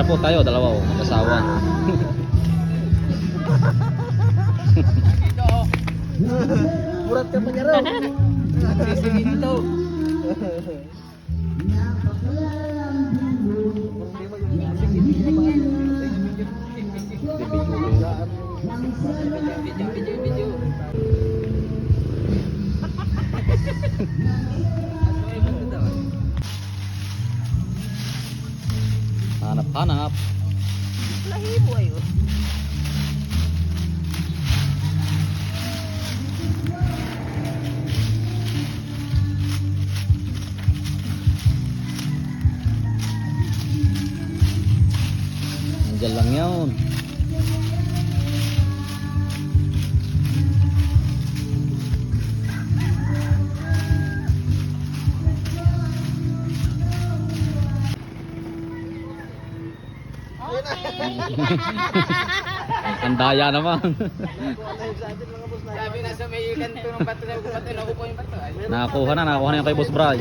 na po tayo, dalawa oh, mag-asawa. Murat ka pa niya raw. Sisingin ito. Video. Hanap-hanap. Lahibo ayo. Nandiyan lang yun. Ang daya naman. Sabi na sa may kanto ng bato na nakuha yung bato. Nakakuha na yung kay Boss Bray.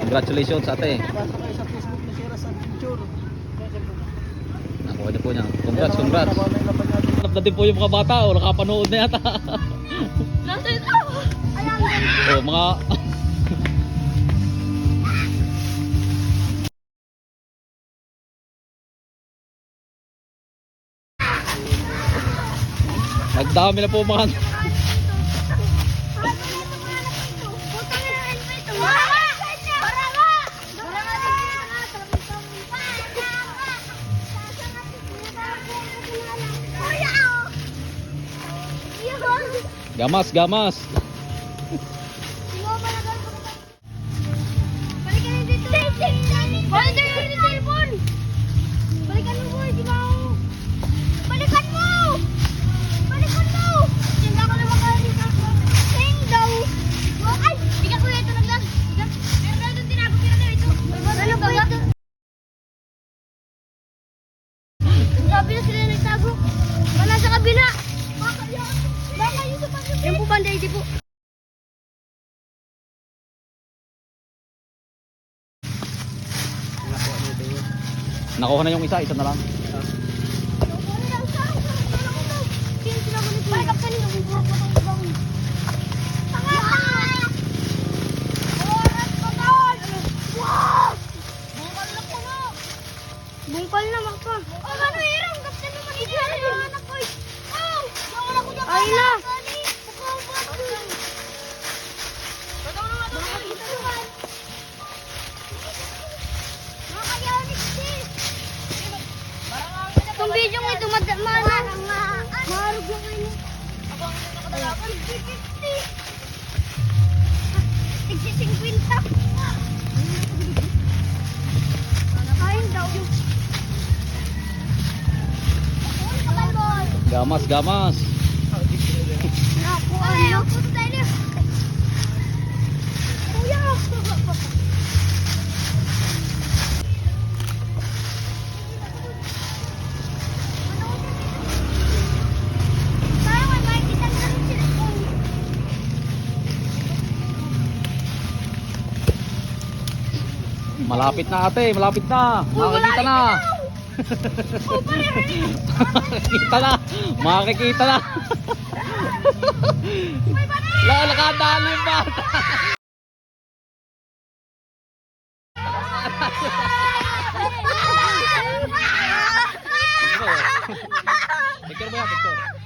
Congratulations ate. Basta kayo sa Facebook na share sa picture. Nakuha niyo po niya. Congrats. Hanap na din po yung mga bata o nakapanood na yata. Nasa ito! Ayan! O mga nagdami na po mga gamas. Balikan mo dito! Balikan mo yung cellphone! Balikan mo boy! Di ba ako? Balikan mo! Hindi ako na makalita ko. Sing daw! Ay! Bigyan ko ito naglag! Meron na doon tinabog nila na ito. Ano ba ito? Sabi na sila nagtago. Wala sa kabila! Baka yung sa pagkakas. Yung po banday di po. nakuha na yung isa na lang. Bungkal na maka. Oh, ano hirang? Kapta naman ito. Anak ko. Oh! Ay na. Itong video nga ito, marug yung ano. Tigsi-50. Kain daw. Gamas. Kuya! Malapit na ate, malapit na. Makikita na. Makikita na. Nakadali ba? Picture mo yan, picture.